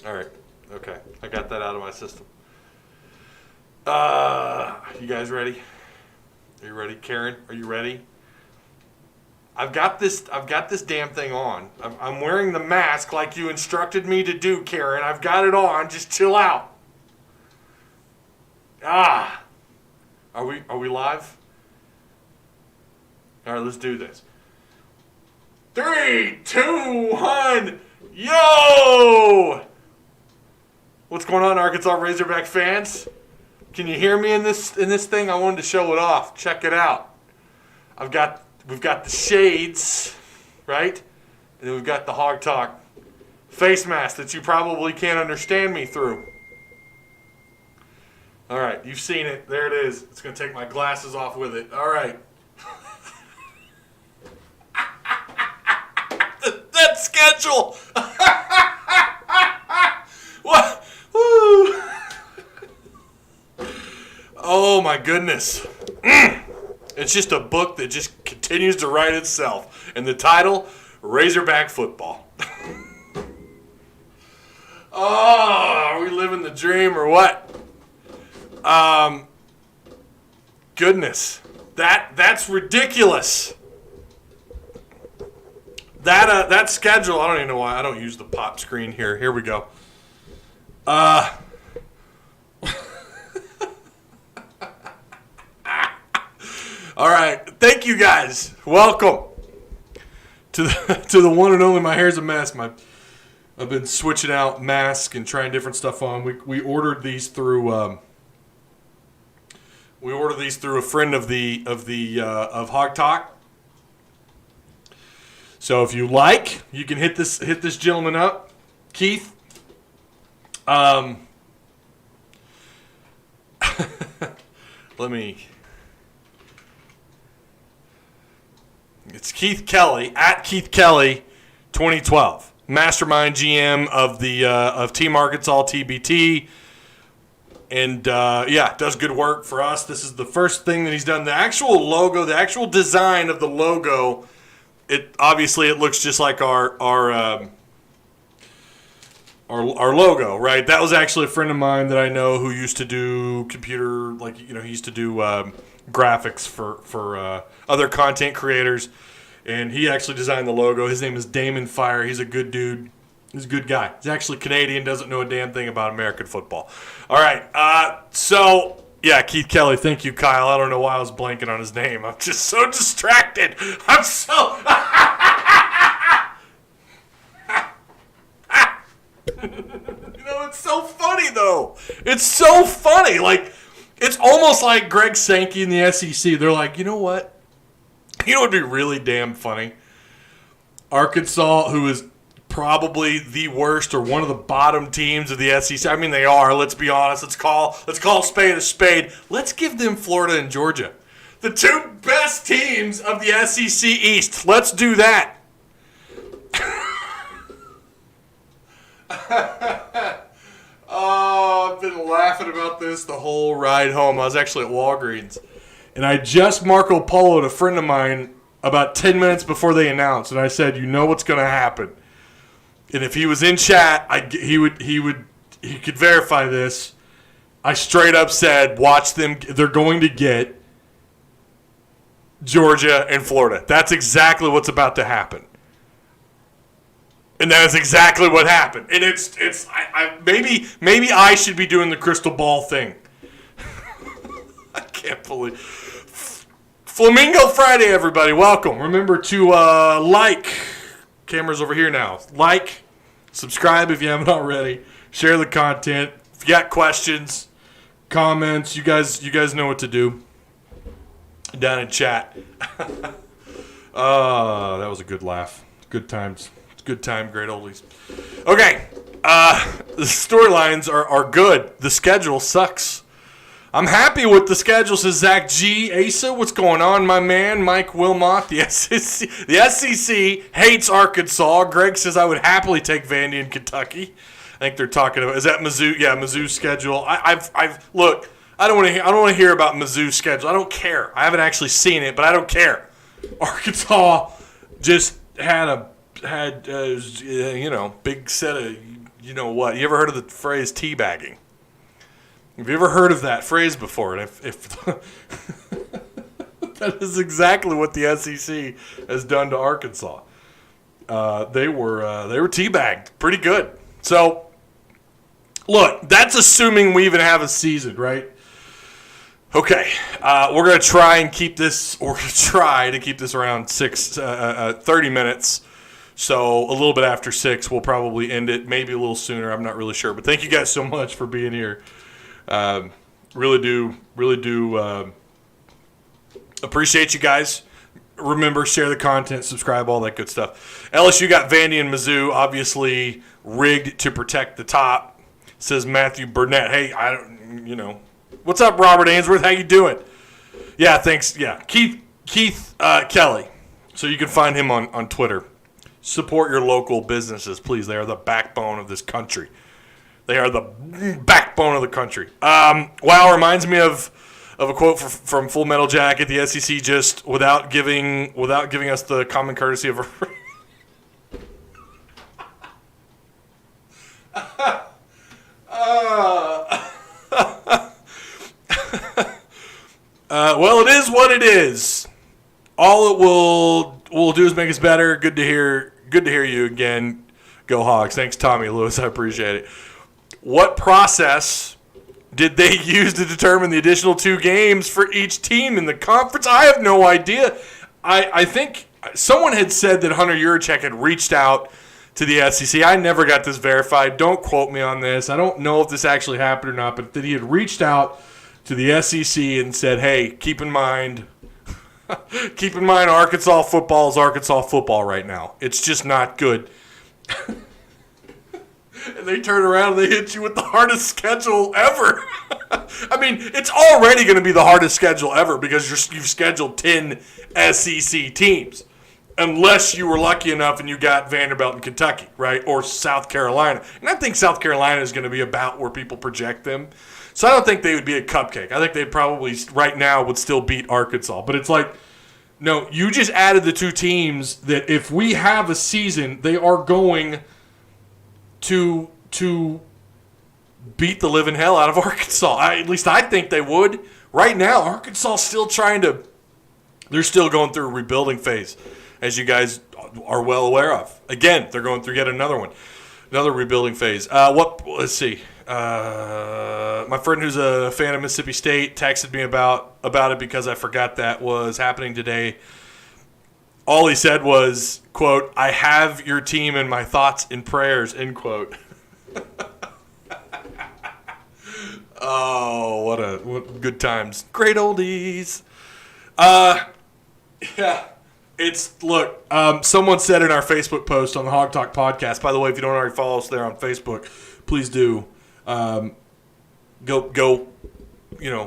All right. Okay. I got that out of my system. You guys ready? Are you ready, Karen? Are you ready? I've got this damn thing on. I'm wearing the mask like you instructed me to do, Karen. I've got it on. Just chill out. Are we live? All right, let's do this. 3, 2, 1, yo! What's going on, Arkansas Razorback fans? Can you hear me in this thing? I wanted to show it off. Check it out. We've got the shades, right? And then we've got the Hog Talk face mask that you probably can't understand me through. All right, you've seen it. There it is. It's going to take my glasses off with it. All right. That schedule. What? Woo. Oh, my goodness. It's just a book that just continues to write itself. And the title, Razorback Football. Oh, are we living the dream or what? Goodness. That's ridiculous. That schedule, I don't even know why I don't use the pop screen here. Here we go. All right, thank you guys. Welcome to the one and only. My hair's a mess. I've been switching out masks and trying different stuff on. We ordered these through a friend of Hog Talk. So if you like, you can hit this gentleman up, Keith. Let me. It's Keith Kelly at Keith Kelly, 2012, mastermind GM of Team Arkansas TBT, and does good work for us. This is the first thing that he's done. The actual logo, the actual design of the logo, it looks just like our logo, right? That was actually a friend of mine that I know who used to do computer, he used to do graphics for other content creators, and he actually designed the logo. His name is Damon Fire. He's a good dude. He's a good guy. He's actually Canadian, doesn't know a damn thing about American football. All right, Keith Kelly. Thank you, Kyle. I don't know why I was blanking on his name. I'm just so distracted. I'm so... It's so funny, though. It's so funny. It's almost like Greg Sankey in the SEC. They're like, you know what? You know what would be really damn funny? Arkansas, who is probably the worst or one of the bottom teams of the SEC. I mean, they are. Let's be honest. Let's call spade a spade. Let's give them Florida and Georgia, the two best teams of the SEC East. Let's do that. Oh, I've been laughing about this the whole ride home. I was actually at Walgreens, and I just Marco Polo'd a friend of mine about 10 minutes before they announced, and I said, you know what's going to happen. And if he was in chat, he could verify this. I straight up said, watch them. They're going to get Georgia and Florida. That's exactly what's about to happen. And that is exactly what happened. And maybe I should be doing the crystal ball thing. I can't believe. Flamingo Friday, everybody. Welcome. Remember to like. Camera's over here now. Like, subscribe if you haven't already. Share the content. If you got questions, comments, you guys know what to do. Down in chat. That was a good laugh. Good times. Good time, great oldies. Okay, the storylines are good. The schedule sucks. I'm happy with the schedule, says Zach G. Asa, what's going on, my man? Mike Wilmot, the SEC hates Arkansas. Greg says I would happily take Vandy in Kentucky. I think they're talking about, is that Mizzou? Yeah, Mizzou's schedule. I've look. I don't want to hear about Mizzou's schedule. I don't care. I haven't actually seen it, but I don't care. Arkansas just had big set of, you know what? You ever heard of the phrase teabagging? Have you ever heard of that phrase before? And if that is exactly what the SEC has done to Arkansas. They were teabagged pretty good. So, look, that's assuming we even have a season, right? Okay, we're gonna try to keep this around 30 minutes. So a little bit after 6, we'll probably end it. Maybe a little sooner. I'm not really sure. But thank you guys so much for being here. Really do appreciate you guys. Remember, share the content, subscribe, all that good stuff. LSU got Vandy and Mizzou, obviously rigged to protect the top, says Matthew Burnett. Hey, what's up, Robert Ainsworth? How you doing? Yeah, thanks. Yeah, Keith Kelly. So you can find him on Twitter. Support your local businesses, please. They are the backbone of this country. They are the backbone of the country. Wow, reminds me of a quote from Full Metal Jacket. The SEC just without giving us the common courtesy of a. Well, it is what it is. All it will do is make us better. Good to hear you again. Go Hogs. Thanks, Tommy Lewis. I appreciate it. What process did they use to determine the additional 2 games for each team in the conference? I have no idea. I think someone had said that Hunter Yurachek had reached out to the SEC. I never got this verified. Don't quote me on this. I don't know if this actually happened or not, but that he had reached out to the SEC and said, hey, keep in mind Arkansas football is Arkansas football right now. It's just not good. And they turn around and they hit you with the hardest schedule ever. I mean, it's already going to be the hardest schedule ever because you've scheduled 10 SEC teams. Unless you were lucky enough and you got Vanderbilt and Kentucky, right? Or South Carolina. And I think South Carolina is going to be about where people project them. So I don't think they would be a cupcake. I think they probably, right now, would still beat Arkansas. But it's like, no, you just added the 2 teams that if we have a season, they are going to beat the living hell out of Arkansas. At least I think they would. Right now, Arkansas is still they're still going through a rebuilding phase, as you guys are well aware of. Again, they're going through yet another rebuilding phase. Let's see. My friend who's a fan of Mississippi State texted me about it because I forgot that was happening today. All he said was, quote, I have your team in my thoughts and prayers, end quote. Oh, what good times. Great oldies. Yeah. Someone said in our Facebook post on the Hog Talk podcast, by the way, if you don't already follow us there on Facebook, please do. Go,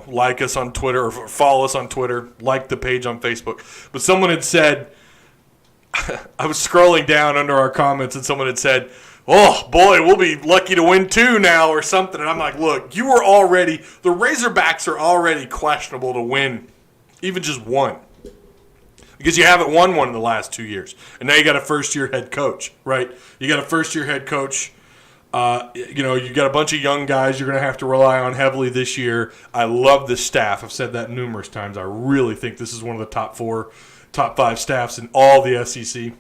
like us on Twitter or follow us on Twitter, like the page on Facebook. But someone had said, I was scrolling down under our comments and someone had said, oh, boy, we'll be lucky to win 2 now or something. And I'm like, look, the Razorbacks are already questionable to win even just 1. Because you haven't won one in the last 2 years. And now you got a first-year head coach, right? You got a first-year head coach. You got a bunch of young guys you're going to have to rely on heavily this year. I love this staff. I've said that numerous times. I really think this is one of the top 5 staffs in all the SEC.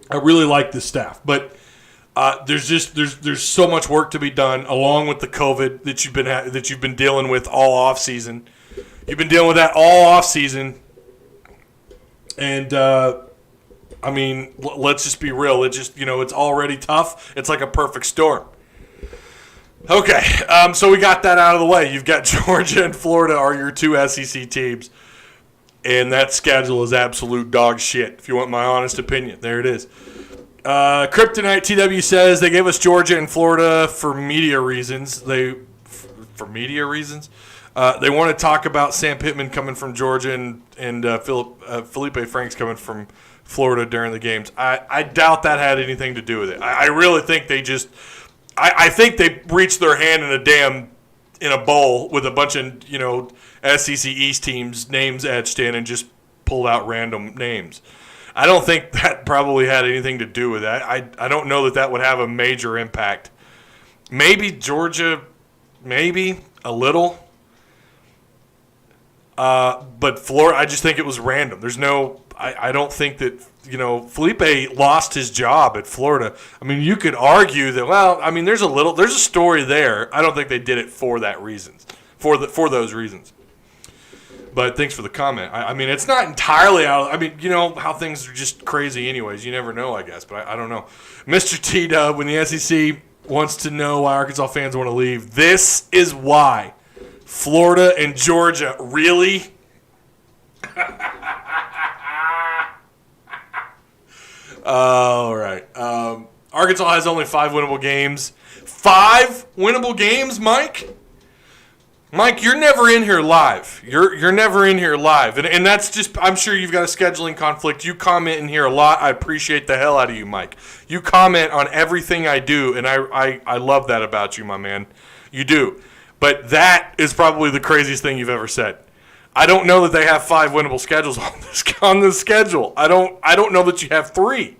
I really like this staff. But there's so much work to be done, along with the COVID that you've been dealing with all off season. You've been dealing with that all off season. And, let's just be real. It's already tough. It's like a perfect storm. Okay, so we got that out of the way. You've got Georgia and Florida are your 2 SEC teams. And that schedule is absolute dog shit, if you want my honest opinion. There it is. Kryptonite TW says they gave us Georgia and Florida for media reasons. They want to talk about Sam Pittman coming from Georgia and Felipe Franks coming from Florida during the games. I doubt that had anything to do with it. I really think they just I think they reached their hand in a bowl with a bunch of, SEC East teams' names etched in and just pulled out random names. I don't think that probably had anything to do with that. I don't know that would have a major impact. Maybe Georgia, maybe a little. But Florida, I just think it was random. There's no, I don't think that, Felipe lost his job at Florida. I mean, you could argue that, well, I mean, there's a story there. I don't think they did it for that reasons, for those reasons. But thanks for the comment. I mean, it's not entirely out. I mean, how things are just crazy anyways. You never know, I guess. But I don't know. Mr. T-Dub, when the SEC wants to know why Arkansas fans want to leave, this is why. Florida and Georgia, really? All right. Arkansas has only 5 winnable games. 5 winnable games, Mike? Mike, you're never in here live. You're never in here live. And that's just, I'm sure you've got a scheduling conflict. You comment in here a lot. I appreciate the hell out of you, Mike. You comment on everything I do, and I love that about you, my man. You do. But that is probably the craziest thing you've ever said. I don't know that they have 5 winnable schedules on this schedule. I don't know that you have 3.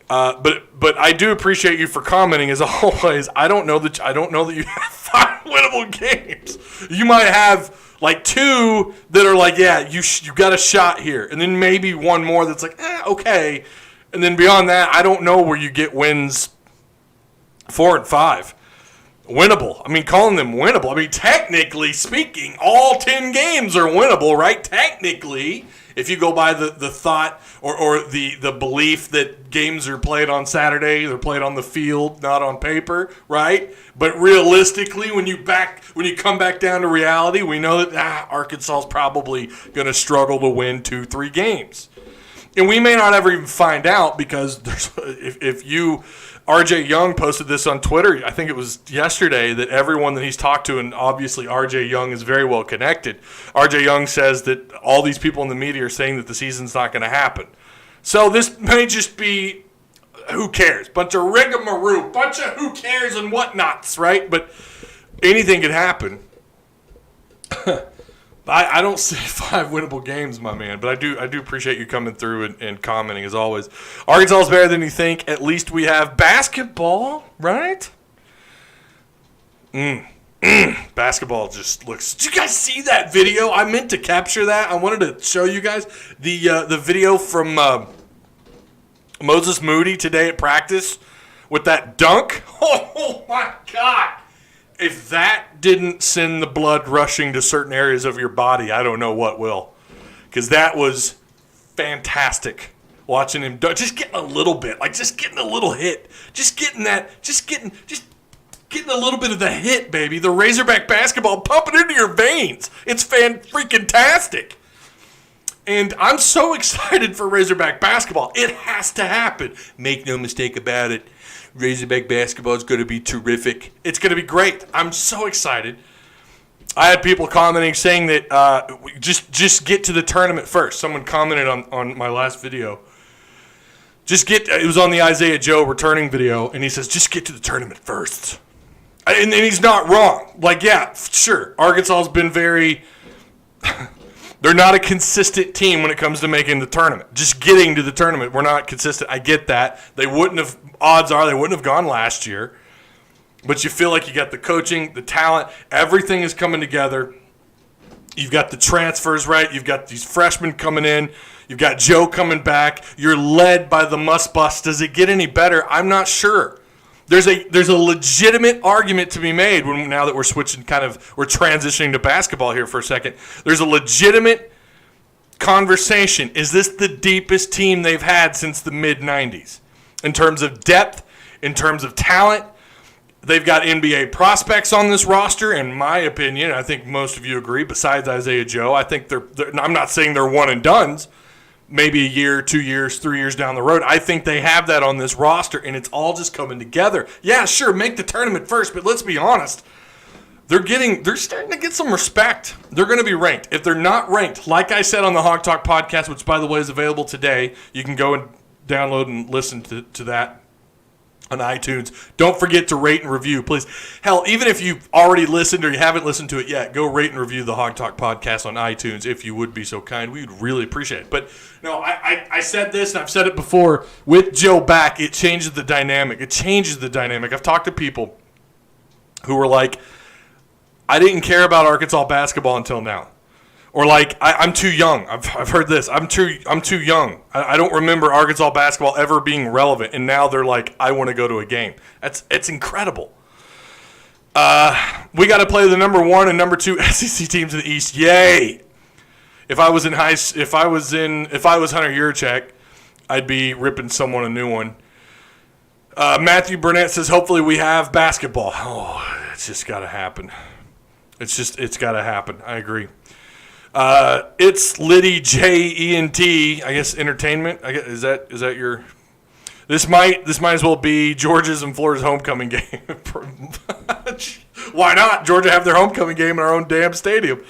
But I do appreciate you for commenting as always. I don't know that you have 5 winnable games. You might have like 2 that are like, yeah, you got a shot here, and then maybe one more that's like, okay, and then beyond that, I don't know where you get wins 4 and 5. Winnable. I mean, calling them winnable. I mean, technically speaking, all 10 games are winnable, right? Technically, if you go by the thought or the belief that games are played on Saturday, they're played on the field, not on paper, right? But realistically, when you come back down to reality, we know that Arkansas is probably going to struggle to win 2-3 games. And we may not ever even find out because if you... RJ Young posted this on Twitter, I think it was yesterday, that everyone that he's talked to, and obviously RJ Young is very well connected, RJ Young says that all these people in the media are saying that the season's not going to happen. So this may just be, who cares? Bunch of rigmarole, bunch of who cares and whatnots, right? But anything could happen. I don't see 5 winnable games, my man, but I do appreciate you coming through and commenting as always. Arkansas is better than you think. At least we have basketball, right? Basketball just looks. Did you guys see that video? I meant to capture that. I wanted to show you guys the video from Moses Moody today at practice with that dunk. Oh my God. If that didn't send the blood rushing to certain areas of your body, I don't know what will. Because that was fantastic. Watching him just getting a little bit, like just getting a little hit. Just getting a little bit of the hit, baby. The Razorback basketball pumping into your veins. It's fan-freaking-tastic. And I'm so excited for Razorback basketball. It has to happen. Make no mistake about it. Razorback basketball is going to be terrific. It's going to be great. I'm so excited. I had people commenting saying that just get to the tournament first. Someone commented on my last video. It was on the Isaiah Joe returning video, and he says, just get to the tournament first. And he's not wrong. Like, yeah, sure. Arkansas has been very... They're not a consistent team when it comes to making the tournament. Just getting to the tournament, we're not consistent. I get that. Odds are they wouldn't have gone last year. But you feel like you got the coaching, the talent, everything is coming together. You've got the transfers, right? You've got these freshmen coming in. You've got Joe coming back. You're led by the must-bust. Does it get any better? I'm not sure. There's a legitimate argument to be made now that we're transitioning to basketball here for a second. There's a legitimate conversation. Is this the deepest team they've had since the mid-'90s? In terms of depth, in terms of talent, they've got NBA prospects on this roster, in my opinion. I think most of you agree, besides Isaiah Joe. I think I'm not saying they're one-and-dones. Maybe a year, 2 years, 3 years down the road. I think they have that on this roster, and it's all just coming together. Yeah, sure, make the tournament first, but let's be honest. They're starting to get some respect. They're going to be ranked. If they're not ranked, like I said on the Hawk Talk podcast, which, by the way, is available today, you can go and download and listen to that on iTunes. Don't forget to rate and review, please. Hell, even if you've already listened or you haven't listened to it yet, go rate and review the Hog Talk podcast on iTunes if you would be so kind. We would really appreciate it. But no, I said this, and I've said it before. With Joe back, it changes the dynamic. It changes the dynamic. I've talked to people who were like, I didn't care about Arkansas basketball until now. Or like, I'm too young. I've heard this. I'm too young. I don't remember Arkansas basketball ever being relevant, and now they're like, I want to go to a game. It's incredible. We got to play the number 1 and number 2 SEC teams in the East. Yay! If I was Hunter Yurchek, I'd be ripping someone a new one. Matthew Burnett says, hopefully we have basketball. Oh, it's just got to happen. It's got to happen. I agree. It's Liddy JENT, I guess entertainment. Is that your? This might as well be Georgia's and Florida's homecoming game. Why not? Georgia have their homecoming game in our own damn stadium.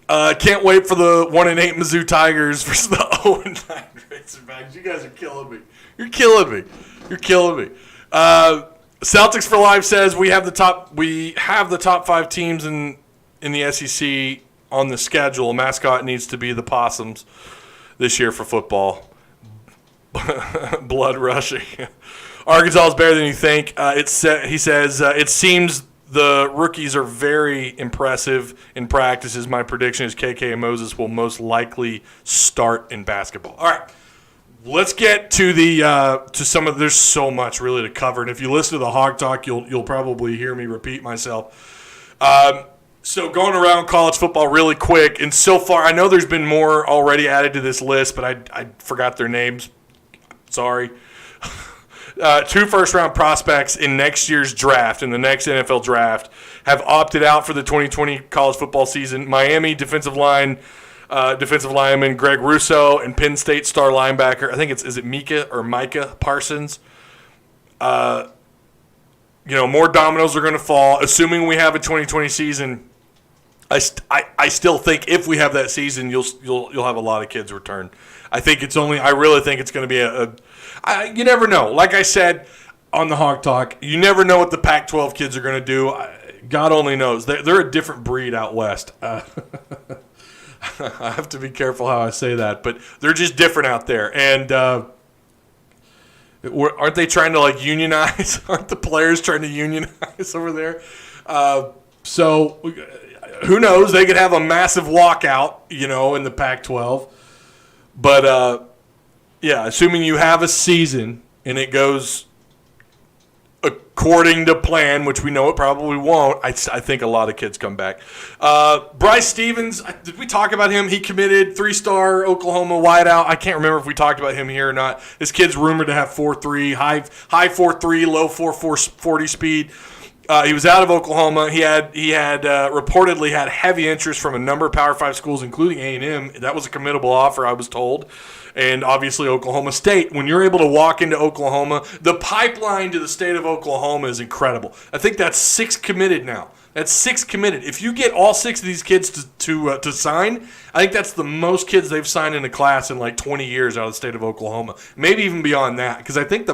Can't wait for the 1-8 Mizzou Tigers versus the 0-9 Razorbacks. You guys are killing me. You're killing me. Celtics for Life says we have the top 5 teams in the SEC on the schedule. Mascot needs to be the Possums this year for football. Blood rushing. Arkansas is better than you think. He says it seems the rookies are very impressive in practices. My prediction is KK and Moses will most likely start in basketball. All right. Let's get to some of. There's so much really to cover, and if you listen to the Hog Talk, you'll probably hear me repeat myself. So going around college football really quick, and so far I know there's been more already added to this list, but I forgot their names. Sorry. 2 first-round prospects in next year's draft, in the next NFL draft, have opted out for the 2020 college football season. Miami defensive lineman Greg Russo and Penn State star linebacker, I think is it Micah Parsons. More dominoes are going to fall. Assuming we have a 2020 season, I still think if we have that season, you'll have a lot of kids return. I really think it's going to be you never know. Like I said on the Hawk Talk, you never know what the Pac-12 kids are going to do. God only knows. They're a different breed out west. I have to be careful how I say that, but they're just different out there. And aren't they trying to unionize? Aren't the players trying to unionize over there? So who knows? They could have a massive walkout, in the Pac-12. But assuming you have a season and it goes according to plan, which we know it probably won't, I think a lot of kids come back. Bryce Stevens, did we talk about him? He committed 3-star Oklahoma wideout. I can't remember if we talked about him here or not. This kid's rumored to have 4.3, high 4.3, low 4.4 40 speed. He was out of Oklahoma. He had reportedly had heavy interest from a number of Power 5 schools, including A&M. That was a committable offer, I was told. And obviously Oklahoma State. When you're able to walk into Oklahoma, the pipeline to the state of Oklahoma is incredible. I think that's 6 committed now. That's 6 committed. If you get all 6 of these kids to sign, I think that's the most kids they've signed in a class in 20 years out of the state of Oklahoma. Maybe even beyond that, because I think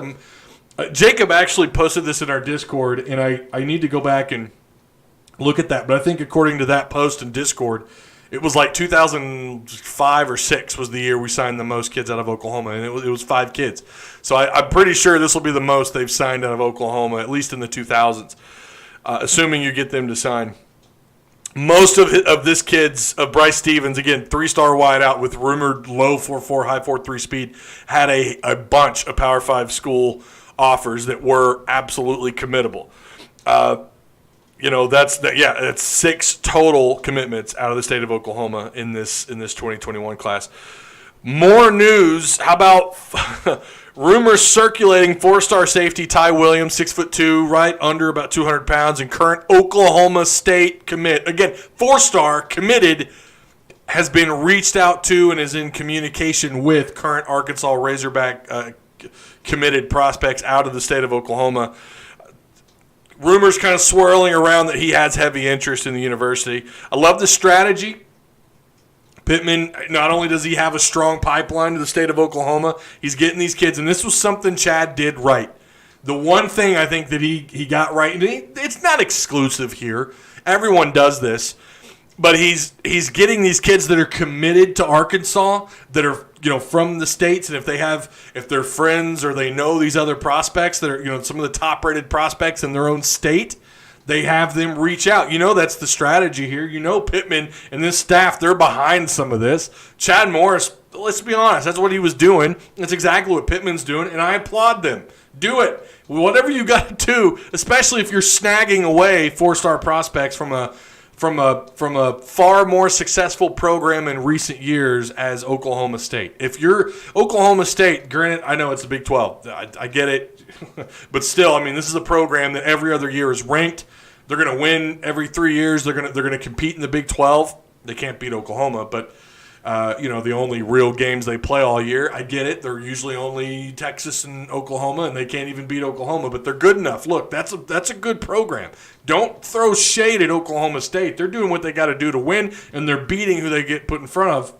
Jacob actually posted this in our Discord, and I need to go back and look at that. But I think according to that post in Discord, it was 2005 or 6 was the year we signed the most kids out of Oklahoma, and it was 5 kids. So I'm pretty sure this will be the most they've signed out of Oklahoma, at least in the 2000s, assuming you get them to sign. Most of Bryce Stevens, again, 3-star wideout with rumored low 4.4, high 4.3 speed, had a bunch of Power 5 school offers that were absolutely committable. That's 6 total commitments out of the state of Oklahoma in this 2021 class. More news. How about rumors circulating? 4-star safety Ty Williams, 6'2", right under about 200 pounds, and current Oklahoma State commit. Again, 4-star committed, has been reached out to and is in communication with current Arkansas Razorback committed prospects out of the state of Oklahoma. Rumors kind of swirling around that he has heavy interest in the university. I love the strategy. Pittman, not only does he have a strong pipeline to the state of Oklahoma, he's getting these kids, and this was something Chad did right. The one thing I think that he got right, and it's not exclusive here. Everyone does this. But he's getting these kids that are committed to Arkansas, that are from the states, and if they're friends or they know these other prospects that are some of the top rated prospects in their own state, they have them reach out. That's the strategy here. Pittman and this staff, they're behind some of this. Chad Morris, let's be honest, that's what he was doing. That's exactly what Pittman's doing, and I applaud them. Do it. Whatever you got to do, especially if you're snagging away 4-star prospects from a far more successful program in recent years as Oklahoma State. If you're Oklahoma State, granted, I know it's the Big 12. I get it. But still, this is a program that every other year is ranked. They're going to win every 3 years. They're going to compete in the Big 12. They can't beat Oklahoma, but the only real games they play all year. I get it. They're usually only Texas and Oklahoma, and they can't even beat Oklahoma, but they're good enough. Look, that's a good program. Don't throw shade at Oklahoma State. They're doing what they got to do to win, and they're beating who they get put in front of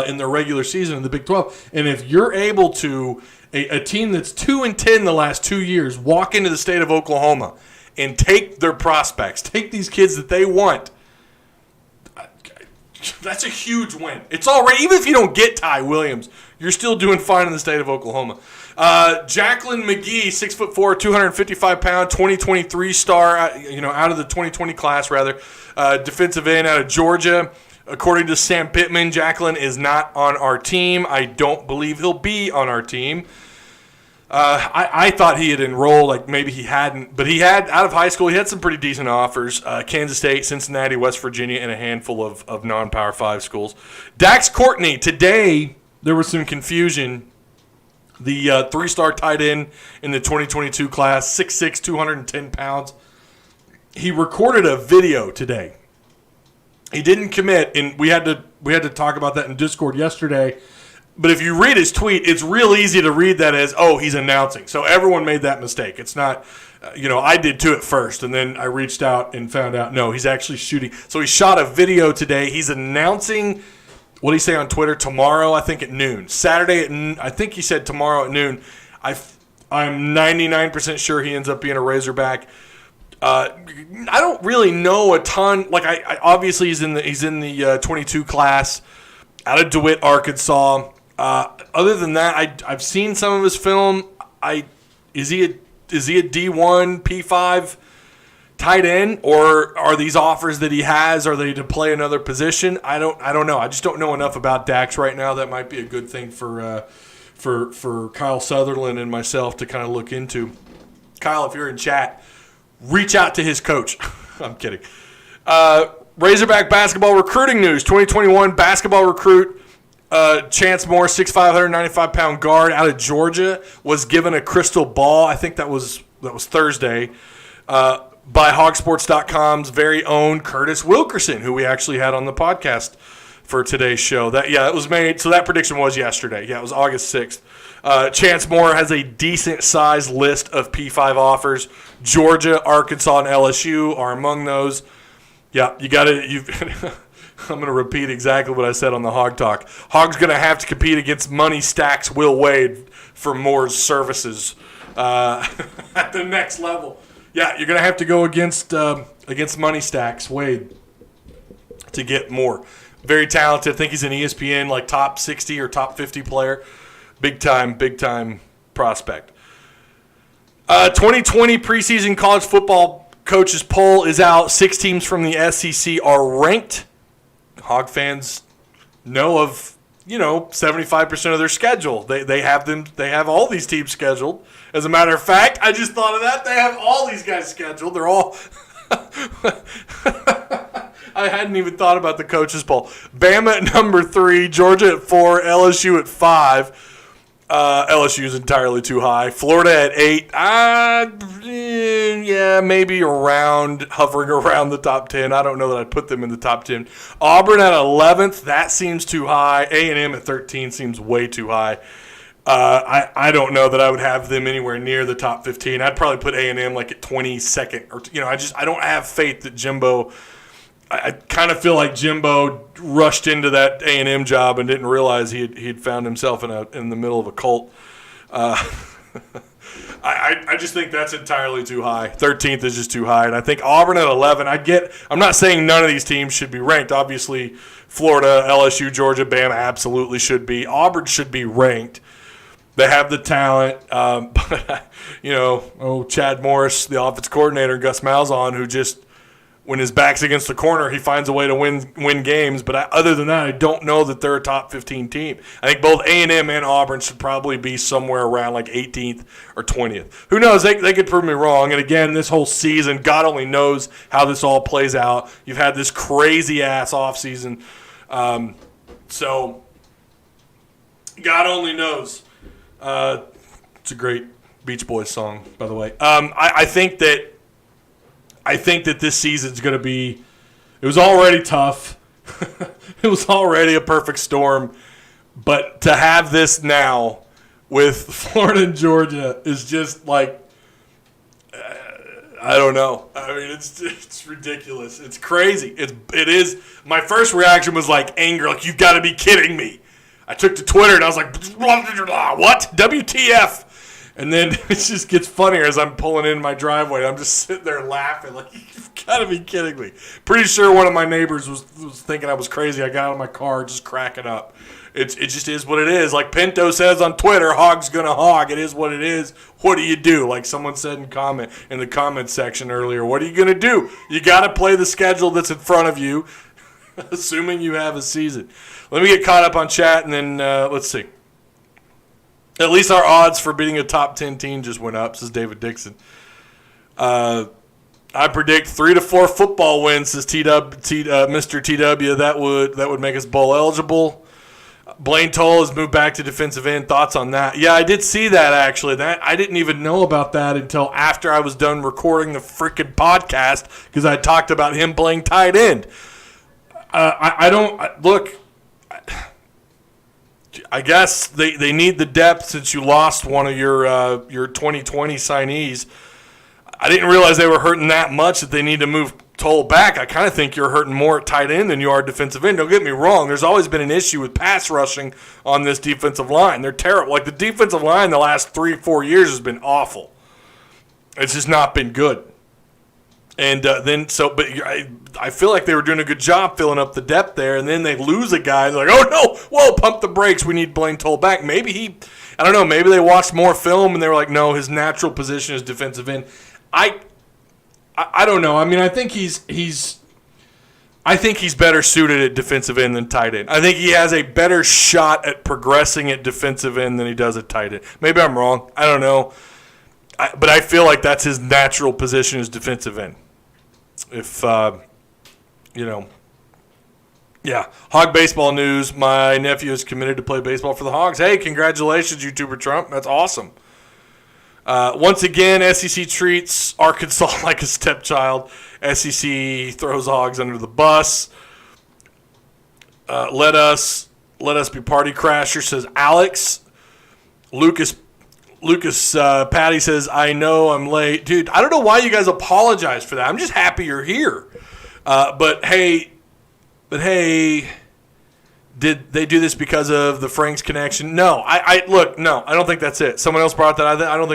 in their regular season in the Big 12. And if you're able to, a team that's 2-10 the last 2 years, walk into the state of Oklahoma and take their prospects, take these kids that they want, that's a huge win. It's already, even if you don't get Ty Williams, you're still doing fine in the state of Oklahoma. Jacqueline McGee, 6'4", 255-pound, 2023 star, out of the 2020 class, rather. Defensive end out of Georgia. According to Sam Pittman, Jacqueline is not on our team. I don't believe he'll be on our team. I thought he had enrolled, like maybe he hadn't, but he had, out of high school, he had some pretty decent offers. Kansas State, Cincinnati, West Virginia, and a handful of non-Power 5 schools. Dax Courtney, today there was some confusion. The 3-star tight end in the 2022 class, 6'6", 210 pounds. He recorded a video today. He didn't commit, and we had to talk about that in Discord yesterday. But if you read his tweet, it's real easy to read that as, he's announcing. So everyone made that mistake. It's not, I did too at first, and then I reached out and found out, no, he's actually shooting. So he shot a video today. He's announcing, what did he say on Twitter? Tomorrow, I think at noon. Saturday at noon. I think he said tomorrow at noon. I'm 99% sure he ends up being a Razorback. I don't really know a ton. Like I obviously he's in the 22 class out of DeWitt, Arkansas. Other than that, I've seen some of his film. Is he a D1 P5 tight end, or are these offers that he has, are they to play another position? I don't know. I just don't know enough about Dax right now. That might be a good thing for Kyle Sutherland and myself to kind of look into. Kyle, if you're in chat, reach out to his coach. I'm kidding. Razorback basketball recruiting news. 2021 basketball recruit Chance Moore, 6'5", 195-pound guard out of Georgia, was given a crystal ball. I think that was Thursday by Hogsports.com's very own Curtis Wilkerson, who we actually had on the podcast for today's show. It was made. So that prediction was yesterday. Yeah, it was August 6th. Chance Moore has a decent-sized list of P5 offers. Georgia, Arkansas, and LSU are among those. Yeah, you got to. I'm going to repeat exactly what I said on the Hog Talk. Hog's going to have to compete against Money Stacks Will Wade for Moore's services at the next level. Yeah, you're going to have to go against Money Stacks Wade to get Moore. Very talented. I think he's an ESPN like top 60 or top 50 player. Big time prospect. 2020 preseason college football coaches poll is out. 6 teams from the SEC are ranked. Hog fans know of 75% of their schedule. They have all these teams scheduled. As a matter of fact, I just thought of that. They have all these guys scheduled. They're all I hadn't even thought about the coaches poll. Bama at number 3, Georgia at 4, LSU at 5. LSU is entirely too high. Florida at 8. Maybe hovering around the top 10. I don't know that I'd put them in the top 10. Auburn at 11th. That seems too high. A&M at 13 seems way too high. I don't know that I would have them anywhere near the top 15. I'd probably put A&M like at 22nd. Or I don't have faith that Jimbo. I kind of feel like Jimbo rushed into that A&M job and didn't realize he'd found himself in the middle of a cult. I just think that's entirely too high. 13th is just too high. And I think Auburn at 11, I'm not saying none of these teams should be ranked. Obviously, Florida, LSU, Georgia, Bama absolutely should be. Auburn should be ranked. They have the talent. But, Chad Morris, the offense coordinator, Gus Malzahn, who just, when his back's against the corner, he finds a way to win games. But other than that, I don't know that they're a top 15 team. I think both A&M and Auburn should probably be somewhere around like 18th or 20th. Who knows? They could prove me wrong. And again, this whole season, God only knows how this all plays out. You've had this crazy-ass offseason. So God only knows. It's a great Beach Boys song, by the way. I think that this season's going to be – it was already tough. It was already a perfect storm. But to have this now with Florida and Georgia is just like I don't know. I mean, it's ridiculous. It's crazy. It is. My first reaction was like anger, like, you've got to be kidding me. I took to Twitter and I was like, what? WTF? And then it just gets funnier as I'm pulling in my driveway. I'm just sitting there laughing like, you've got to be kidding me. Pretty sure one of my neighbors was thinking I was crazy. I got out of my car just cracking up. It just is what it is. Like Pinto says on Twitter, hog's going to hog. It is what it is. What do you do? Like someone said in the comment section earlier, what are you going to do? You got to play the schedule that's in front of you, assuming you have a season. Let me get caught up on chat, and then let's see. At least our odds for beating a top 10 team just went up, says David Dixon. I predict 3 to 4 football wins, says Mr. TW. That would make us bowl eligible. Blaine Toll has moved back to defensive end. Thoughts on that? Yeah, I did see that, actually. That I didn't even know about that until after I was done recording the freaking podcast because I talked about him playing tight end. I guess they need the depth since you lost one of your 2020 signees. I didn't realize they were hurting that much that they need to move Toll back. I kind of think you're hurting more at tight end than you are defensive end. Don't get me wrong. There's always been an issue with pass rushing on this defensive line. They're terrible. Like the defensive line the last 3-4 years has been awful. It's just not been good. And I feel like they were doing a good job filling up the depth there, and then they lose a guy. They're like, oh, no, whoa, pump the brakes. We need Blaine Toll back. Maybe they watched more film, and they were like, no, his natural position is defensive end. I don't know. I mean, I think he's better suited at defensive end than tight end. I think he has a better shot at progressing at defensive end than he does at tight end. Maybe I'm wrong. I don't know. But I feel like that's his natural position is defensive end. If, Hog baseball news. My nephew is committed to play baseball for the Hogs. Hey, congratulations, YouTuber Trump. That's awesome. Once again, SEC treats Arkansas like a stepchild. SEC throws Hogs under the bus. Let us be party crashers, says Alex. Lucas Patty says, I know I'm late. Dude, I don't know why you guys apologize for that. I'm just happy you're here. But hey, did they do this because of the Franks connection? No. I don't think that's it. Someone else brought that. I don't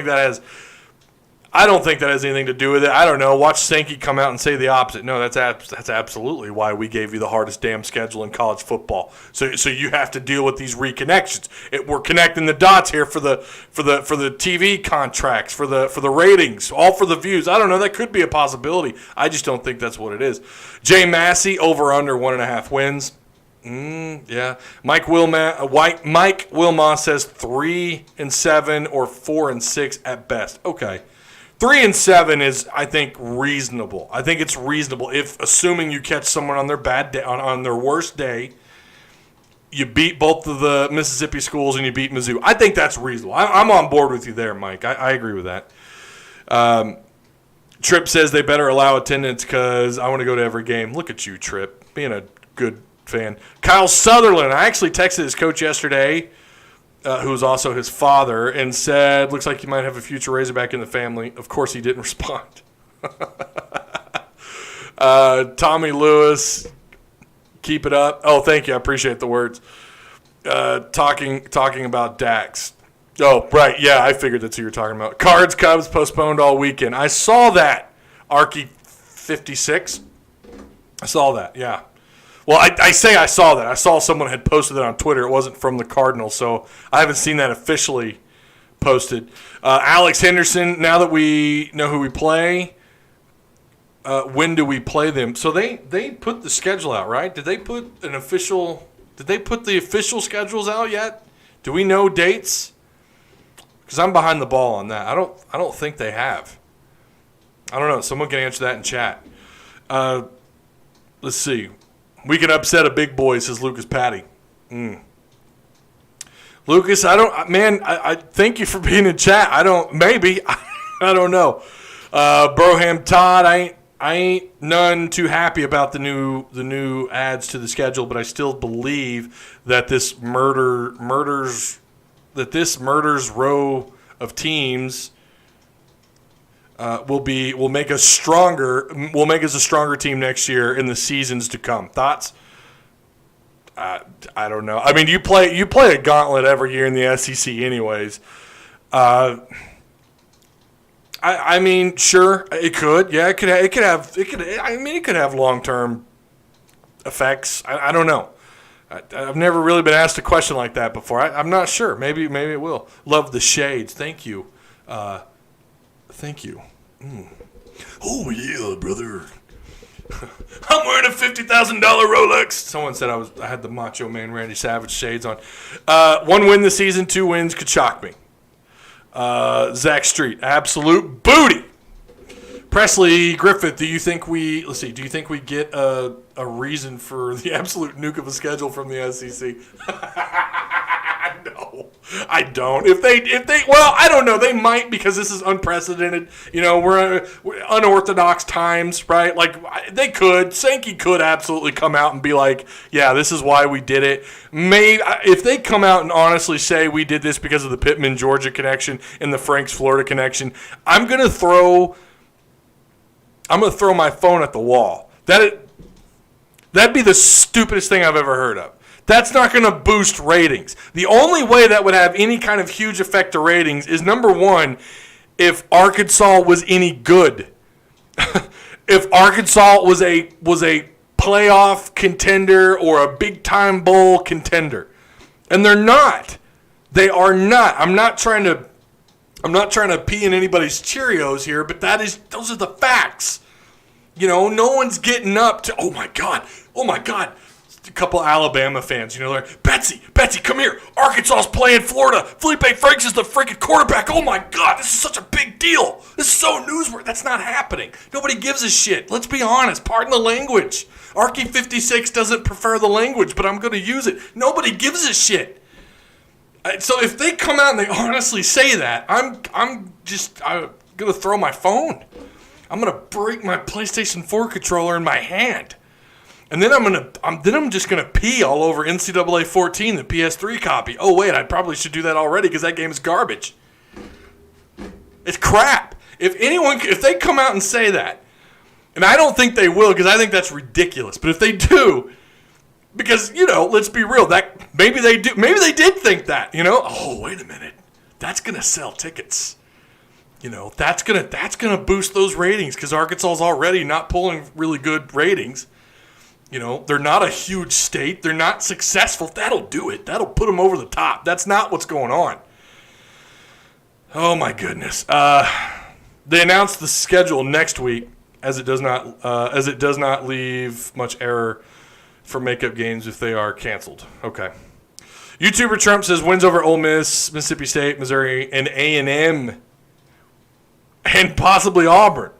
think that has anything to do with it. I don't know. Watch Sankey come out and say the opposite. No, that's absolutely why we gave you the hardest damn schedule in college football. So you have to deal with these reconnections. We're connecting the dots here for the TV contracts, for the ratings, all for the views. I don't know. That could be a possibility. I just don't think that's what it is. Jay Massey over under 1.5 wins. Yeah. Mike Wilma says 3-7 or 4-6 at best. Okay. 3-7 is, I think, reasonable. I think it's reasonable if, assuming you catch someone on their bad day, on their worst day, you beat both of the Mississippi schools and you beat Mizzou. I think that's reasonable. I'm on board with you there, Mike. I agree with that. Tripp says they better allow attendance because I want to go to every game. Look at you, Tripp, being a good fan. Kyle Sutherland. I actually texted his coach yesterday, who was also his father, and said, looks like you might have a future Razorback in the family. Of course, he didn't respond. Tommy Lewis, keep it up. Oh, thank you. I appreciate the words. Talking about Dax. Oh, right. Yeah, I figured that's who you're talking about. Cards, Cubs postponed all weekend. I saw that. Arky 56. I saw that, yeah. Well, I say I saw that. I saw someone had posted it on Twitter. It wasn't from the Cardinals, so I haven't seen that officially posted. Alex Henderson, now that we know who we play, when do we play them? So they put the schedule out, right? Did they put the official schedules out yet? Do we know dates? Because I'm behind the ball on that. I don't think they have. I don't know. Someone can answer that in chat. Let's see. We can upset a big boy, says Lucas Patty. Lucas, I thank you for being in chat. I don't know. Broham Todd, I ain't none too happy about the new adds to the schedule, but I still believe that this murders row of teams will make us a stronger team next year in the seasons to come. Thoughts? I don't know. I mean, you play a gauntlet every year in the SEC, anyways. I mean, sure, it could. Yeah, it could have long-term effects. I don't know. I've never really been asked a question like that before. I'm not sure. Maybe it will. Love the shades. Thank you. Thank you. Oh yeah, brother. I'm wearing a $50,000 Rolex. Someone said I had the Macho Man Randy Savage shades on. 1 win this season, 2 wins could shock me. Zach Street, absolute booty. Presley Griffith, do you think we get a reason for the absolute nuke of a schedule from the SEC? No, I don't. If they, well, I don't know. They might, because this is unprecedented. We're unorthodox times, right? Like, they could. Sankey could absolutely come out and be like, yeah, this is why we did it. Maybe if they come out and honestly say we did this because of the Pittman, Georgia connection and the Franks, Florida connection, I'm gonna throw my phone at the wall. That'd be the stupidest thing I've ever heard of. That's not going to boost ratings. The only way that would have any kind of huge effect to ratings is, number one, if Arkansas was any good. If Arkansas was a playoff contender or a big-time bowl contender. And they're not. They are not. I'm not trying to pee in anybody's Cheerios here, but those are the facts. No one's getting up to, oh my God. A couple Alabama fans, they're like, Betsy, come here. Arkansas's playing Florida. Felipe Franks is the freaking quarterback. Oh my God, this is such a big deal. This is so newsworthy. That's not happening. Nobody gives a shit. Let's be honest. Pardon the language. Arky 56 doesn't prefer the language, but I'm going to use it. Nobody gives a shit. So if they come out and they honestly say that, I'm going to throw my phone. I'm going to break my PlayStation 4 controller in my hand. And then I'm just gonna pee all over NCAA 14, the PS3 copy. Oh wait, I probably should do that already because that game is garbage. It's crap. If they come out and say that, and I don't think they will because I think that's ridiculous. But if they do, because let's be real, that maybe they did think that. Oh wait a minute, that's gonna sell tickets. That's gonna boost those ratings because Arkansas is already not pulling really good ratings. They're not a huge state. They're not successful. That'll do it. That'll put them over the top. That's not what's going on. Oh, my goodness. They announced the schedule next week, as it does not leave much error for makeup games if they are canceled. Okay. YouTuber Trump says wins over Ole Miss, Mississippi State, Missouri, and A&M, and possibly Auburn.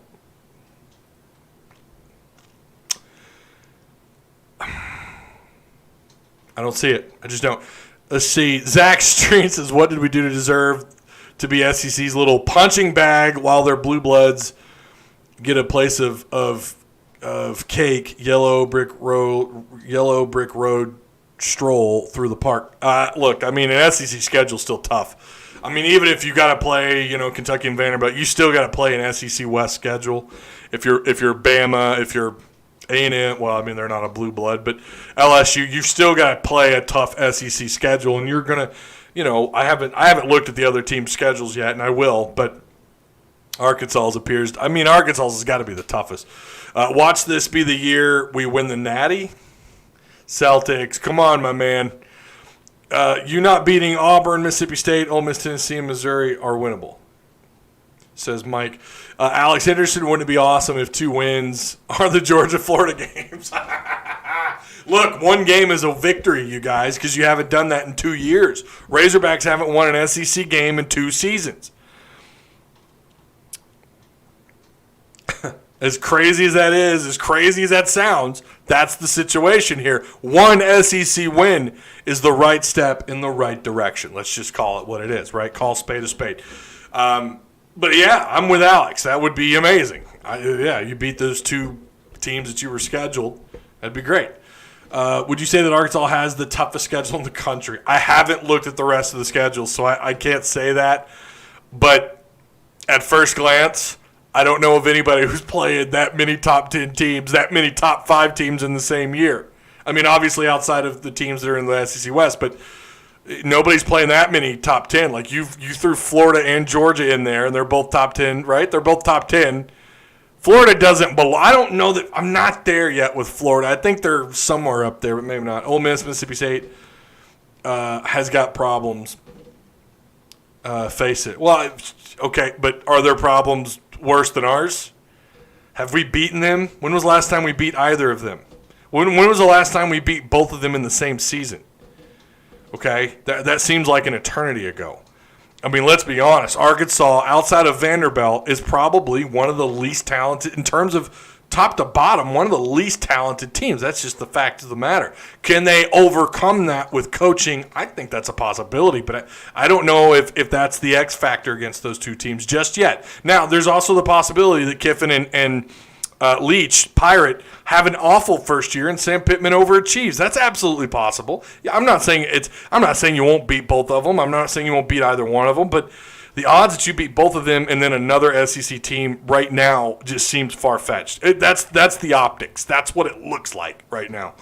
I don't see it. I just don't. Let's see. Zach Street says, what did we do to deserve to be SEC's little punching bag while their blue bloods get a place of cake, yellow brick road stroll through the park? Look, an SEC schedule is still tough. Even if you got to play, Kentucky and Vanderbilt, you still got to play an SEC West schedule. If you're Bama, if you're A&M, they're not a blue blood, but LSU, you've still got to play a tough SEC schedule, and you're gonna I haven't looked at the other team's schedules yet, and I will, but Arkansas has got to be the toughest. Watch this be the year we win the Natty. Celtics, come on, my man. You not beating Auburn, Mississippi State, Ole Miss, Tennessee, and Missouri are winnable, says Mike. Alex Henderson, wouldn't it be awesome if 2 wins are the Georgia-Florida games? Look, 1 game is a victory, you guys, because you haven't done that in 2 years. Razorbacks haven't won an SEC game in 2 seasons. As crazy as that is, as crazy as that sounds, that's the situation here. 1 SEC win is the right step in the right direction. Let's just call it what it is, right? Call spade a spade. But, yeah, I'm with Alex. That would be amazing. You beat those 2 teams that you were scheduled. That'd be great. Would you say that Arkansas has the toughest schedule in the country? I haven't looked at the rest of the schedule, so I can't say that. But at first glance, I don't know of anybody who's played that many top 10 teams, that many top 5 teams in the same year. I mean, obviously outside of the teams that are in the SEC West, but nobody's playing that many top 10. Like you threw Florida and Georgia in there, and they're both top 10, right? They're both top 10. Florida doesn't belong. I don't know that. I'm not there yet with Florida. I think they're somewhere up there, but maybe not. Ole Miss, Mississippi State has got problems. Face it. Well, okay, but are their problems worse than ours? Have we beaten them? When was the last time we beat either of them? When was the last time we beat both of them in the same season? Okay, that seems like an eternity ago. I mean, let's be honest. Arkansas, outside of Vanderbilt, is probably one of the least talented, in terms of top to bottom, one of the least talented teams. That's just the fact of the matter. Can they overcome that with coaching? I think that's a possibility, but I don't know if that's the X factor against those 2 teams just yet. Now, there's also the possibility that Kiffin and Leach, Pirate, have an awful first year and Sam Pittman overachieves. That's absolutely possible. Yeah, I'm not saying you won't beat both of them. I'm not saying you won't beat either one of them, but the odds that you beat both of them and then another SEC team right now just seems far-fetched. That's the optics. That's what it looks like right now.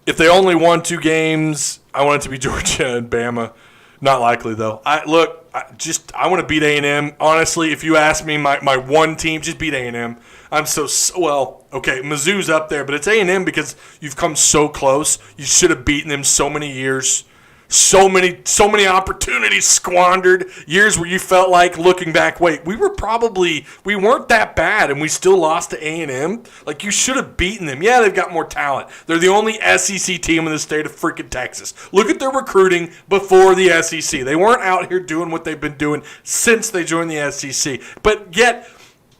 If they only won 2 games, I want it to be Georgia and Bama. Not likely, though. I want to beat A&M. Honestly, if you ask me, my one team, just beat A&M. Okay, Mizzou's up there, but it's A&M because you've come so close. You should have beaten them so many years. So many opportunities squandered. Years where you felt like, looking back, wait, we weren't that bad, and we still lost to A&M. Like, you should have beaten them. Yeah, they've got more talent. They're the only SEC team in the state of freaking Texas. Look at their recruiting before the SEC. They weren't out here doing what they've been doing since they joined the SEC. But yet,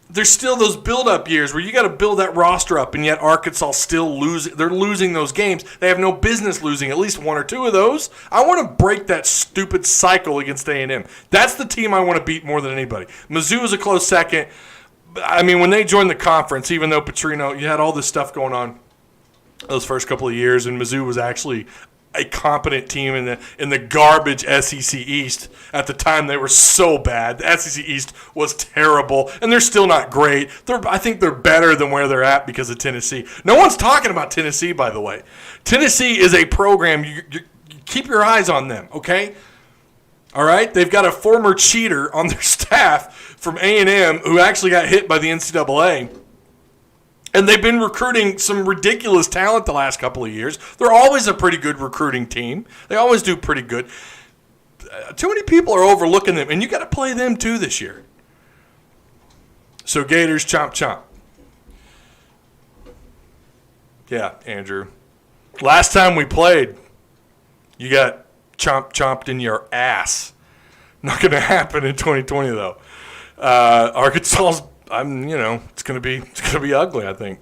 there's still those build-up years where you got to build that roster up, and yet Arkansas still losing. They're losing those games. They have no business losing at least 1 or 2 of those. I want to break that stupid cycle against A&M. That's the team I want to beat more than anybody. Mizzou is a close second. I mean, when they joined the conference, even though Petrino, you had all this stuff going on those first couple of years, and Mizzou was actually a competent team in the garbage SEC East. At the time, they were so bad. The SEC East was terrible, and they're still not great. I think they're better than where they're at because of Tennessee. No one's talking about Tennessee, by the way. Tennessee is a program. You keep your eyes on them, okay? All right? They've got a former cheater on their staff from A&M who actually got hit by the NCAA. And they've been recruiting some ridiculous talent the last couple of years. They're always a pretty good recruiting team. They always do pretty good. Too many people are overlooking them, and you got to play them too this year. So Gators, chomp chomp. Yeah, Andrew. Last time we played, you got chomped in your ass. Not going to happen in 2020 though. Arkansas's. It's gonna be ugly. I think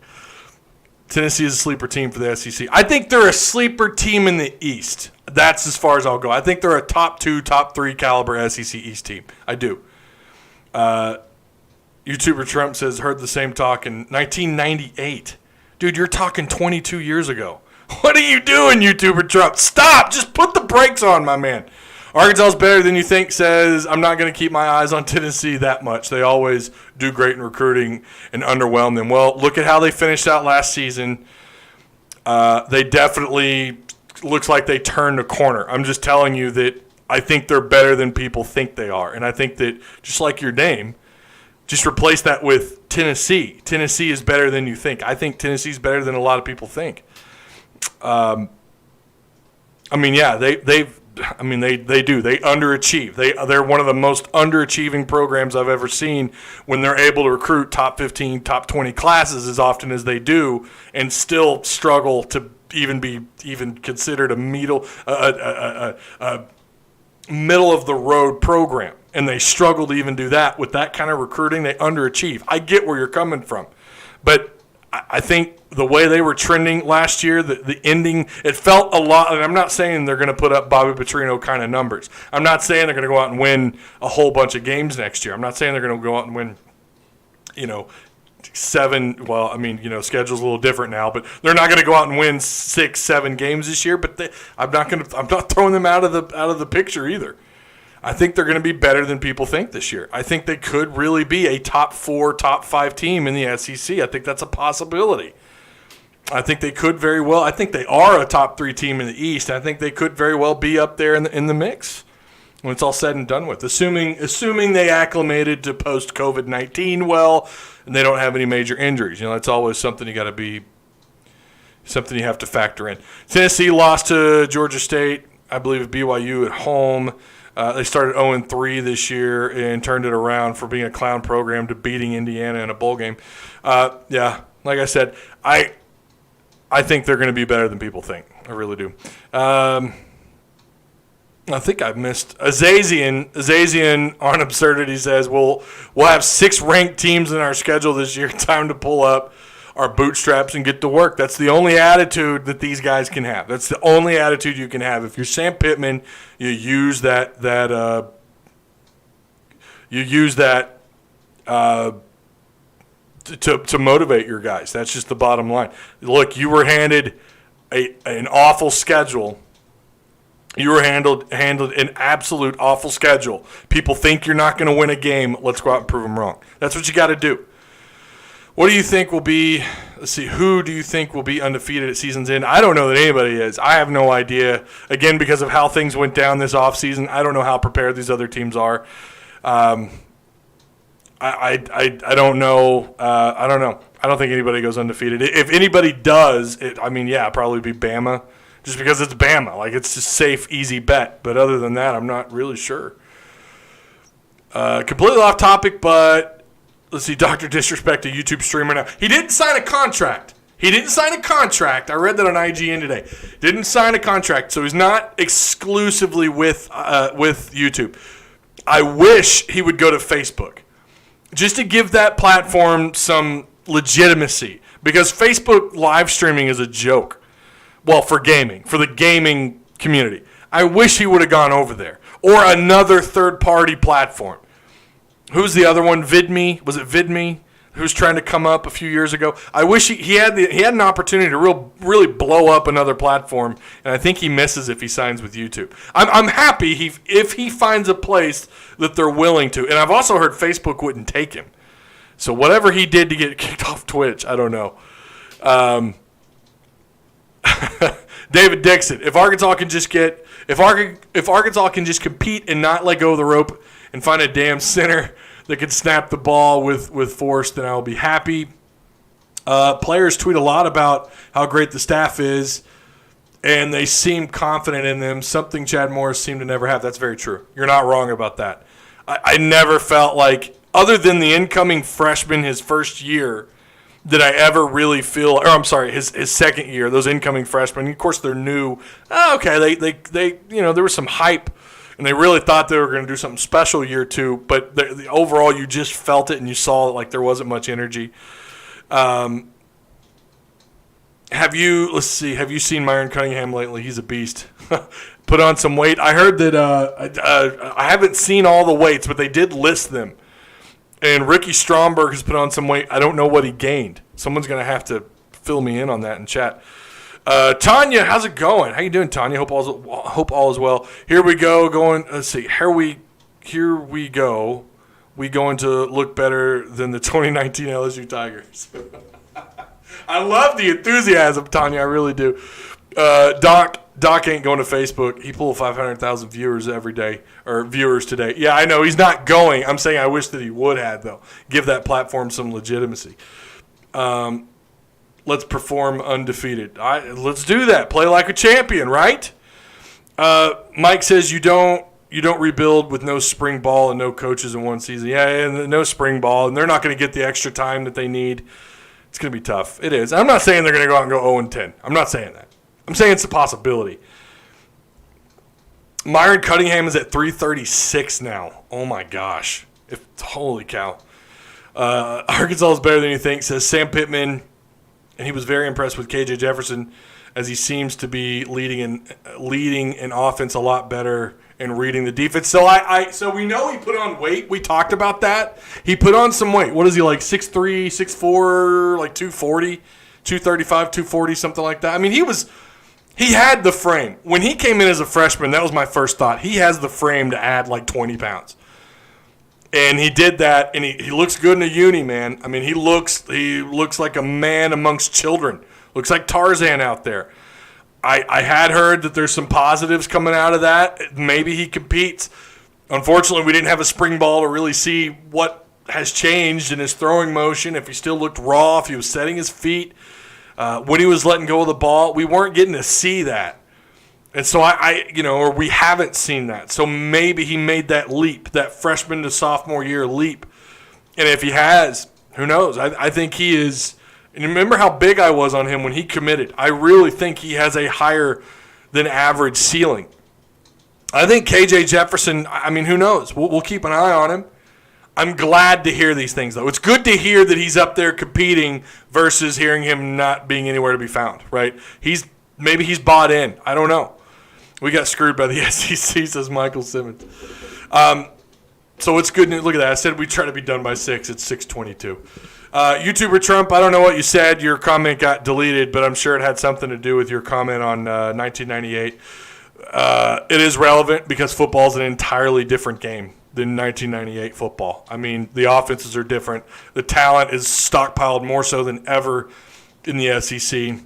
Tennessee is a sleeper team for the SEC. I think they're a sleeper team in the East. That's as far as I'll go. I think they're a top 2, top 3 caliber SEC East team. I do. YouTuber Trump says heard the same talk in 1998. Dude, you're talking 22 years ago. What are you doing, YouTuber Trump? Stop! Just put the brakes on, my man. Arkansas is better than you think says, I'm not going to keep my eyes on Tennessee that much. They always do great in recruiting and underwhelm them. Well, look at how they finished out last season. They definitely looks like they turned a corner. I'm just telling you that I think they're better than people think they are. And I think that, just like your name, just replace that with Tennessee. Tennessee is better than you think. I think Tennessee's better than a lot of people think. I mean, yeah, they do. They underachieve. They're one of the most underachieving programs I've ever seen when they're able to recruit top 15, top 20 classes as often as they do and still struggle to even considered a middle of the road program. And they struggle to even do that. With that kind of recruiting, they underachieve. I get where you're coming from. But I think the way they were trending last year, the ending, it felt a lot. And I'm not saying they're going to put up Bobby Petrino kind of numbers. I'm not saying they're going to go out and win a whole bunch of games next year. I'm not saying they're going to go out and win, 7. Well, I mean, schedule's a little different now, but they're not going to go out and win 6, 7 games this year. But I'm not throwing them out of the picture either. I think they're going to be better than people think this year. I think they could really be a top 4, top 5 team in the SEC. I think that's a possibility. I think they could very well. I think they are a top 3 team in the East. I think they could very well be up there in the mix when it's all said and done with. Assuming they acclimated to post COVID-19 well, and they don't have any major injuries. That's always something you have to factor in. Tennessee lost to Georgia State, I believe, at BYU at home. They started 0-3 this year and turned it around for being a clown program to beating Indiana in a bowl game. Yeah, like I said, I think they're going to be better than people think. I really do. I think I've missed Azazian on Absurdity says we'll have 6 ranked teams in our schedule this year. Time to pull up our bootstraps and get to work. That's the only attitude that these guys can have. That's the only attitude you can have. If you're Sam Pittman, you use that to motivate your guys. That's just the bottom line. Look, you were handed an awful schedule. You were handled an absolute awful schedule. People think you're not going to win a game. Let's go out and prove them wrong. That's what you got to do. What do you think will be – let's see. Who do you think will be undefeated at season's end? I don't know that anybody is. I have no idea. Again, because of how things went down this offseason, I don't know how prepared these other teams are. I don't know. I don't know. I don't think anybody goes undefeated. If anybody does, probably be Bama, just because it's Bama. Like, it's just safe, easy bet. But other than that, I'm not really sure. Completely off topic, but – let's see, Dr. Disrespect, a YouTube streamer now. He didn't sign a contract. I read that on IGN today. Didn't sign a contract, so he's not exclusively with YouTube. I wish he would go to Facebook just to give that platform some legitimacy, because Facebook live streaming is a joke. Well, for gaming, for the gaming community. I wish he would have gone over there, or another third-party platform. Who's the other one? VidMe? Was it VidMe? Who's trying to come up a few years ago? I wish he had an opportunity to really blow up another platform, and I think he misses if he signs with YouTube. I'm happy if he finds a place that they're willing to, and I've also heard Facebook wouldn't take him. So whatever he did to get kicked off Twitch, I don't know. David Dixon, if Arkansas can just compete and not let go of the rope and find a damn center that can snap the ball with force, then I'll be happy. Players tweet a lot about how great the staff is, and they seem confident in them, something Chad Morris seemed to never have. That's very true. You're not wrong about that. I never felt like, other than the incoming freshman his first year, did I ever really feel, or I'm sorry, his second year, those incoming freshmen, of course they're new. Okay, they there was some hype, and they really thought they were going to do something special year 2, but the overall you just felt it and you saw it, like there wasn't much energy. Have you seen Myron Cunningham lately? He's a beast. Put on some weight. I heard that I haven't seen all the weights, but they did list them. And Ricky Stromberg has put on some weight. I don't know what he gained. Someone's going to have to fill me in on that in chat. Tanya, how's it going? How you doing, Tanya? Hope all is well. Here we go. Let's see. Here we go. We going to look better than the 2019 LSU Tigers. I love the enthusiasm, Tanya. I really do. Doc ain't going to Facebook. He pulled 500,000 viewers every day, or viewers today. Yeah, I know he's not going. I'm saying I wish that he would have, though. Give that platform some legitimacy. Let's perform undefeated. Let's do that. Play like a champion, right? Mike says you don't rebuild with no spring ball and no coaches in one season. Yeah, and no spring ball, and they're not going to get the extra time that they need. It's going to be tough. It is. I'm not saying they're going to go out and go 0-10. I'm not saying that. I'm saying it's a possibility. Myron Cunningham is at 336 now. Oh, my gosh. Holy cow. Arkansas is better than you think, says Sam Pittman. And he was very impressed with KJ Jefferson as he seems to be leading an offense a lot better and reading the defense. So so we know he put on weight. We talked about that. He put on some weight. What is he, like 6'3", 6'4", like 240, 235, 240, something like that? I mean, he had the frame. When he came in as a freshman, that was my first thought. He has the frame to add like 20 pounds. And he did that, and he looks good in a uni, man. I mean, he looks like a man amongst children. Looks like Tarzan out there. I had heard that there's some positives coming out of that. Maybe he competes. Unfortunately, we didn't have a spring ball to really see what has changed in his throwing motion, if he still looked raw, if he was setting his feet, when he was letting go of the ball. We weren't getting to see that. And so or we haven't seen that. So maybe he made that leap, that freshman to sophomore year leap. And if he has, who knows? I think he is. And remember how big I was on him when he committed. I really think he has a higher than average ceiling. I think KJ Jefferson, I mean, who knows? We'll keep an eye on him. I'm glad to hear these things, though. It's good to hear that he's up there competing versus hearing him not being anywhere to be found, right? Maybe he's bought in. I don't know. We got screwed by the SEC, says Michael Simmons. So it's good news. Look at that. I said we try to be done by 6. It's 6:22. YouTuber Trump, I don't know what you said. Your comment got deleted, but I'm sure it had something to do with your comment on 1998. It is relevant because football is an entirely different game than 1998 football. I mean, the offenses are different. The talent is stockpiled more so than ever in the SEC.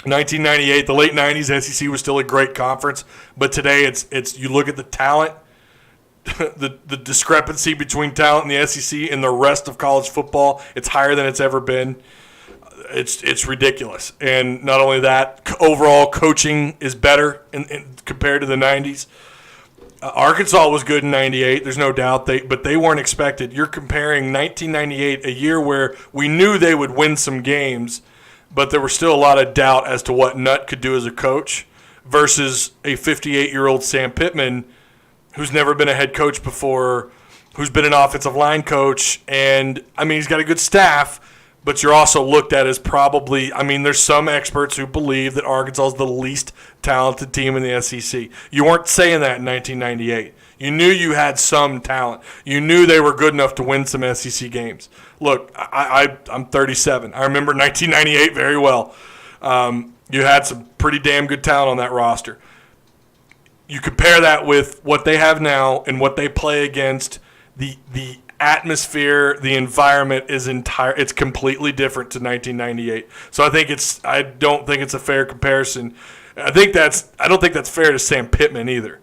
1998, the late 90s, SEC was still a great conference, but today it's you look at the talent, the discrepancy between talent in the SEC and the rest of college football, it's higher than it's ever been. It's ridiculous. And not only that, overall coaching is better compared to the 90s. Arkansas was good in 98, there's no doubt, but they weren't expected. You're comparing 1998, a year where we knew they would win some games, but there was still a lot of doubt as to what Nutt could do as a coach, versus a 58-year-old Sam Pittman who's never been a head coach before, who's been an offensive line coach. And, I mean, he's got a good staff, but you're also looked at as probably, I mean, there's some experts who believe that Arkansas is the least talented team in the SEC. You weren't saying that in 1998. You knew you had some talent. You knew they were good enough to win some SEC games. Look, I'm 37. I remember 1998 very well. You had some pretty damn good talent on that roster. You compare that with what they have now and what they play against, the atmosphere, the environment it's completely different to 1998. So I don't think it's a fair comparison. I don't think that's fair to Sam Pittman either.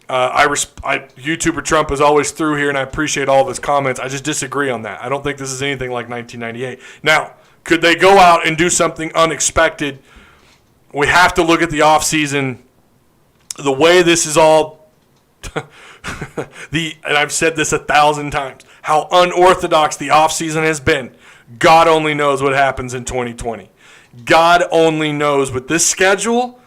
YouTuber Trump is always through here, and I appreciate all of his comments. I just disagree on that. I don't think this is anything like 1998. Now, could they go out and do something unexpected? We have to look at the offseason. The way this is all and I've said this 1,000 times, how unorthodox the offseason has been. God only knows what happens in 2020. God only knows with this schedule.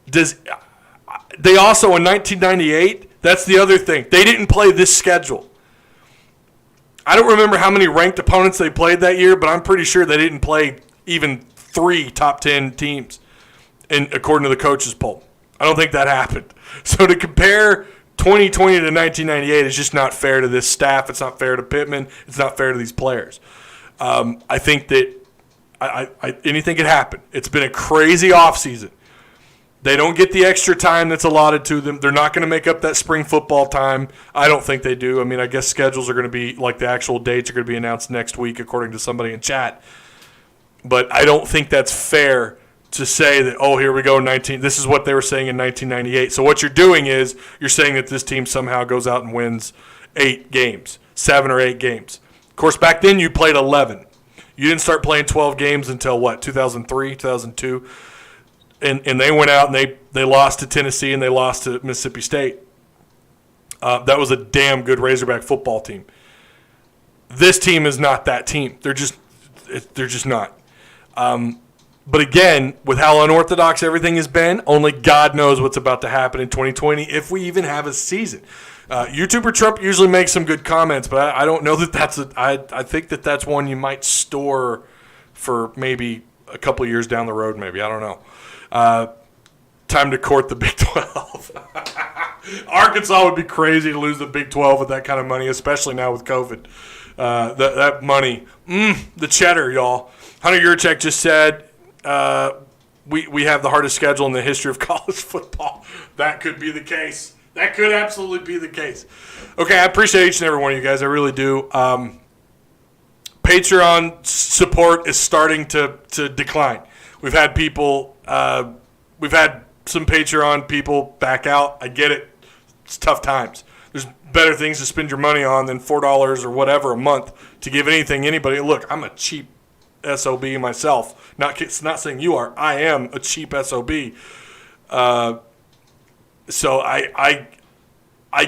They also, in 1998, that's the other thing. They didn't play this schedule. I don't remember how many ranked opponents they played that year, but I'm pretty sure they didn't play even 3 top 10 teams, according to the coaches poll. I don't think that happened. So to compare 2020 to 1998 is just not fair to this staff. It's not fair to Pittman. It's not fair to these players. I think that anything could happen. It's been a crazy offseason. They don't get the extra time that's allotted to them. They're not going to make up that spring football time. I don't think they do. I mean, I guess schedules are going to be, like the actual dates are going to be announced next week, according to somebody in chat. But I don't think that's fair to say that, oh, here we go, this is what they were saying in 1998. So what you're doing is you're saying that this team somehow goes out and wins 8 games, 7 or 8 games. Of course, back then you played 11. You didn't start playing 12 games until, 2003, 2002? And they went out and they lost to Tennessee and they lost to Mississippi State. That was a damn good Razorback football team. This team is not that team. They're just not. But again, with how unorthodox everything has been, only God knows what's about to happen in 2020 if we even have a season. YouTuber Trump usually makes some good comments, but I don't know that I think that's one you might store for maybe a couple of years down the road, maybe. I don't know. Time to court the Big 12. Arkansas would be crazy to lose the Big 12 with that kind of money, especially now with COVID. That money, the cheddar, y'all. Hunter Yurchek just said, we have the hardest schedule in the history of college football. That could be the case. That could absolutely be the case. Okay, I appreciate each and every one of you guys. I really do. Patreon support is starting to decline. We've had people, we've had some Patreon people back out. I get it. It's tough times. There's better things to spend your money on than $4 or whatever a month to give anybody. Look, I'm a cheap SOB myself. Not saying you are. I am a cheap SOB. So I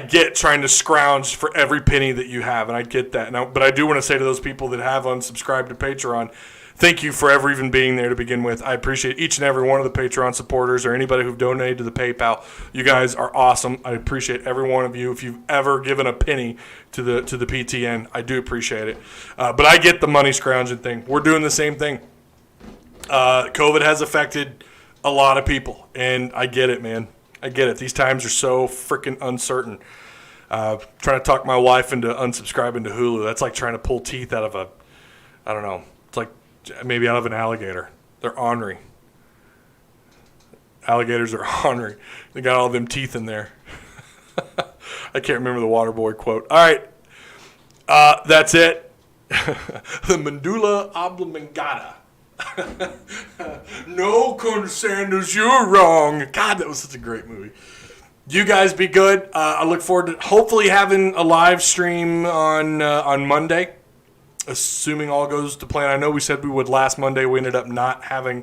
get trying to scrounge for every penny that you have, and I get that. But I do want to say to those people that have unsubscribed to Patreon, thank you for ever even being there to begin with. I appreciate each and every one of the Patreon supporters or anybody who've donated to the PayPal. You guys are awesome. I appreciate every one of you. If you've ever given a penny to the PTN, I do appreciate it. But I get the money scrounging thing. We're doing the same thing. COVID has affected a lot of people, and I get it, man. I get it. These times are so freaking uncertain. Trying to talk my wife into unsubscribing to Hulu, that's like trying to pull teeth out of I don't know. It's like maybe out of an alligator. They're ornery. Alligators are ornery. They got all them teeth in there. I can't remember the Waterboy quote. All right. That's it. The medulla oblongata. No concern, you're wrong. God, that was such a great movie. You guys be good. I look forward to hopefully having a live stream on Monday, assuming all goes to plan. I know we said we would last Monday. We ended up not having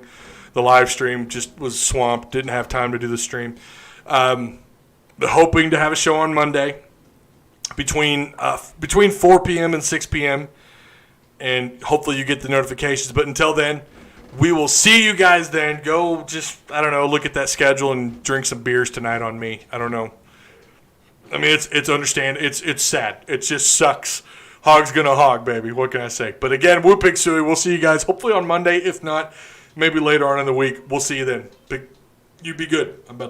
the live stream. Just was swamped. Didn't have time to do the stream. But hoping to have a show on Monday between 4 p.m. and 6 p.m. And hopefully you get the notifications. But until then, we will see you guys then. Go just, I don't know, look at that schedule and drink some beers tonight on me. I don't know. I mean, it's sad. It just sucks. Hog's gonna hog, baby. What can I say? But again, Whoopig Suey. We'll see you guys hopefully on Monday. If not, maybe later on in the week. We'll see you then. You be good. I'm about to